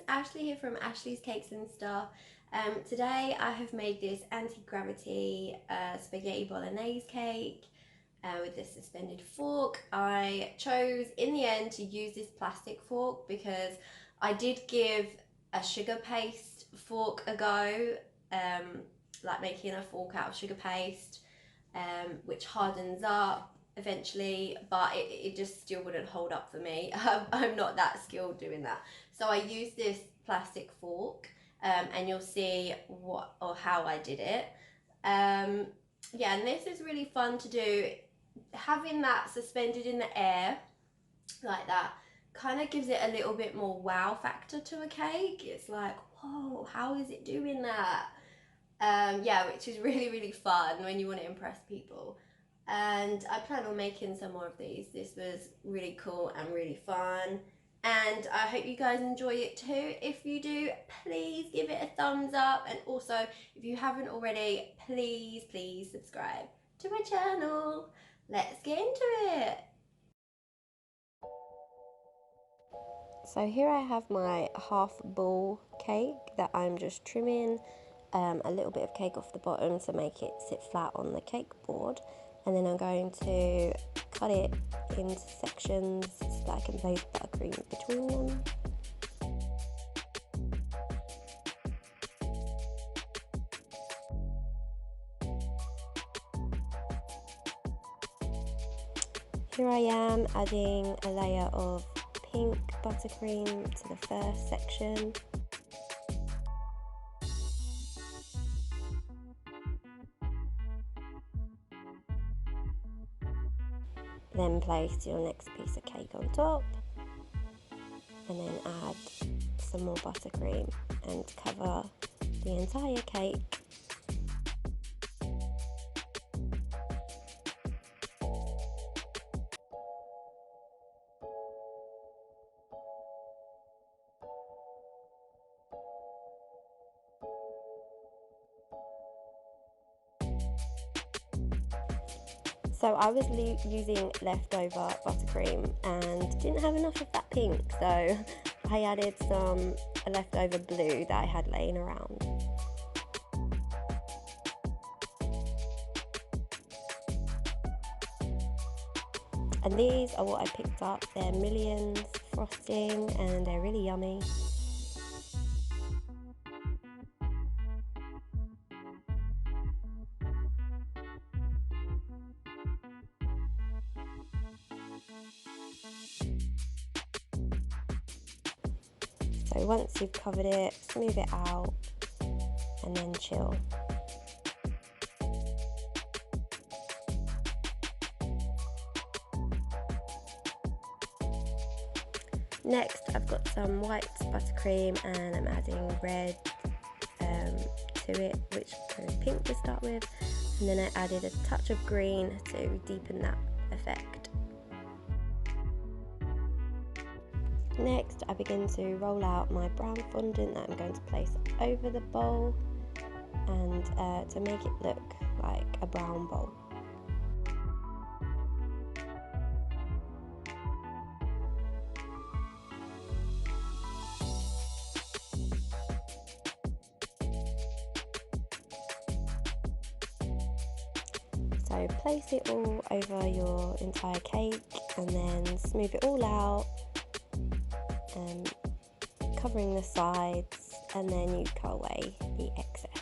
Ashley here from Ashley's Cakes and Stuff. Today I have made this anti-gravity spaghetti bolognese cake with this suspended fork. I chose in the end to use this plastic fork because I did give a sugar paste fork a go, like making a fork out of sugar paste, which hardens up eventually, but it just still wouldn't hold up for me. I'm not that skilled doing that. So I used this plastic fork, and you'll see what or how I did it. Yeah, and this is really fun to do. Having that suspended in the air like that kind of gives it a little bit more wow factor to a cake. It's like, whoa, how is it doing that? Yeah, which is really fun when you want to impress people. And I plan on making some more of these. This was really cool and really fun, and I hope you guys enjoy it too. If you do, please give it a thumbs up, and also if you haven't already, please subscribe to my channel. Let's get into it. So here I have my half ball cake that I'm just trimming a little bit of cake off the bottom to make it sit flat on the cake board, and then I'm going to cut it into sections so that I can place buttercream between them. Here I am adding a layer of pink buttercream to the first section. Then place your next piece of cake on top, and then add some more buttercream and cover the entire cake. So I was using leftover buttercream and didn't have enough of that pink, so I added some leftover blue that I had laying around. And these are what I picked up. They're Millions frosting and they're really yummy. So once you've covered it, smooth it out and then chill. Next I've got some white buttercream and I'm adding red to it, which goes pink to start with, and then I added a touch of green to deepen that effect. Next I begin to roll out my brown fondant that I'm going to place over the bowl and to make it look like a brown bowl. So place it all over your entire cake and then smooth it all out, covering the sides, and then you cut away the excess.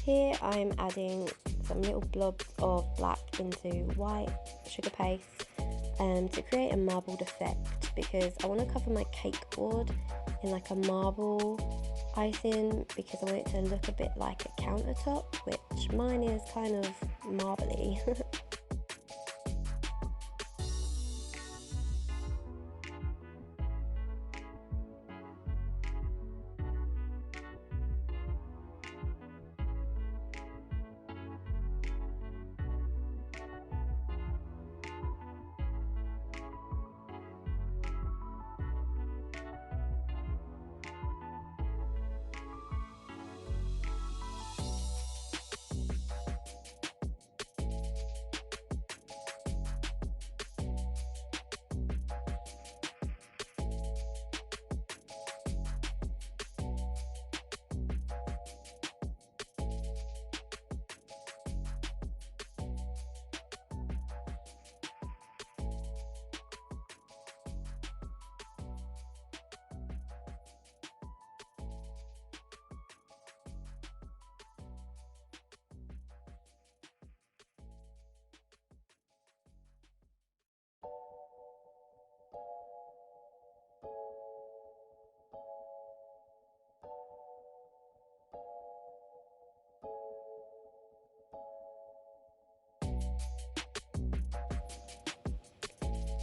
Here I'm adding some little blobs of black into white sugar paste to create a marbled effect, because I want to cover my cake board in like a marble icing, because I want it to look a bit like a countertop, which mine is kind of marbly.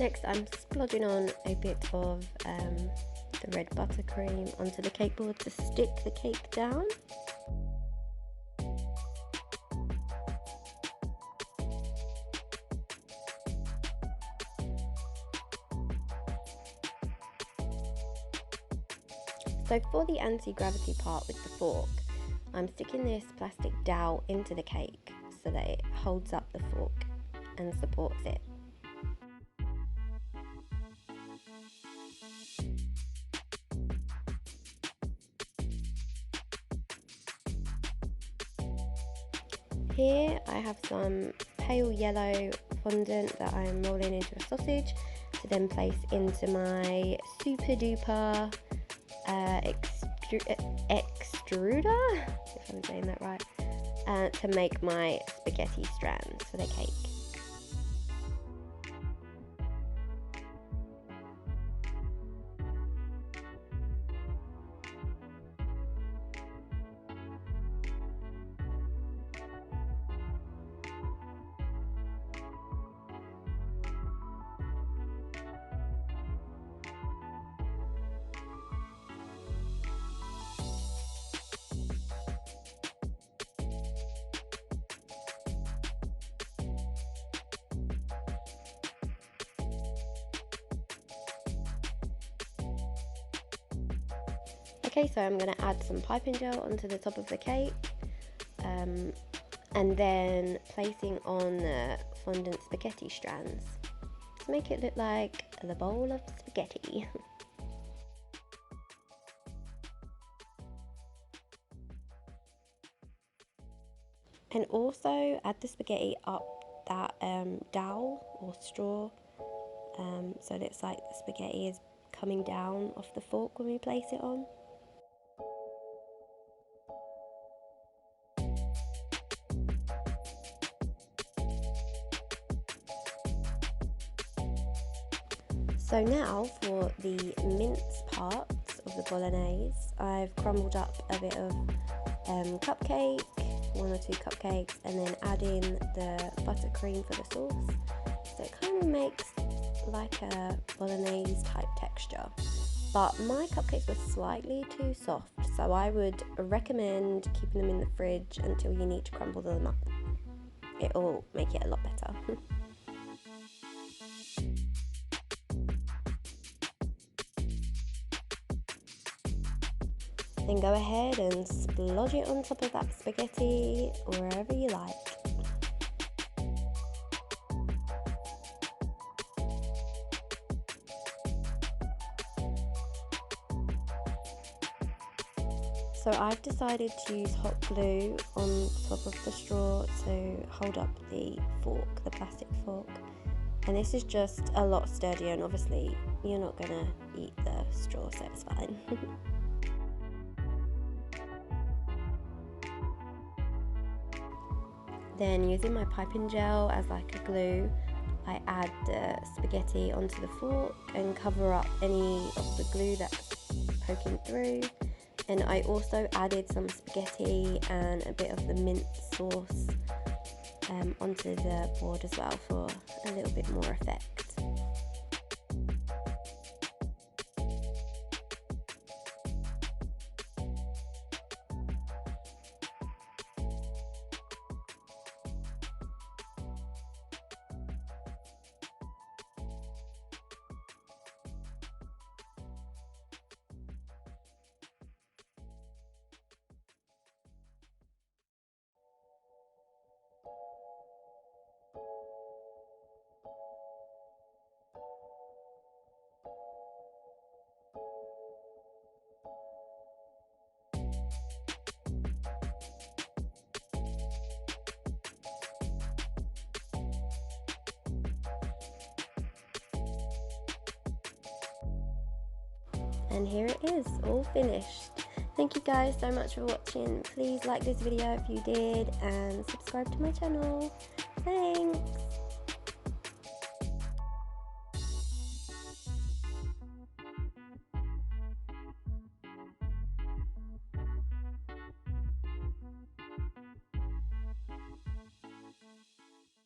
Next I'm splodging on a bit of the red buttercream onto the cake board to stick the cake down. So for the anti-gravity part with the fork, I'm sticking this plastic dowel into the cake so that it holds up the fork and supports it. Here I have some pale yellow fondant that I'm rolling into a sausage to then place into my super duper extruder, if I'm saying that right, to make my spaghetti strands for the cake. Okay, so I'm going to add some piping gel onto the top of the cake, and then placing on the fondant spaghetti strands to make it look like the bowl of spaghetti. And also add the spaghetti up that dowel or straw, so it looks like the spaghetti is coming down off the fork when we place it on. So now for the mince parts of the bolognese, I've crumbled up a bit of cupcake, 1 or 2 cupcakes, and then add in the buttercream for the sauce. So it kind of makes like a bolognese type texture. But my cupcakes were slightly too soft, so I would recommend keeping them in the fridge until you need to crumble them up. It'll make it a lot better. Then go ahead and splodge it on top of that spaghetti wherever you like. So I've decided to use hot glue on top of the straw to hold up the fork, the plastic fork. And this is just a lot sturdier, and obviously you're not gonna eat the straw, so it's fine. Then using my piping gel as like a glue, I add the spaghetti onto the fork and cover up any of the glue that's poking through. And I also added some spaghetti and a bit of the mint sauce onto the board as well for a little bit more effect. And here it is, all finished. Thank you guys so much for watching. Please like this video if you did and subscribe to my channel. Thanks!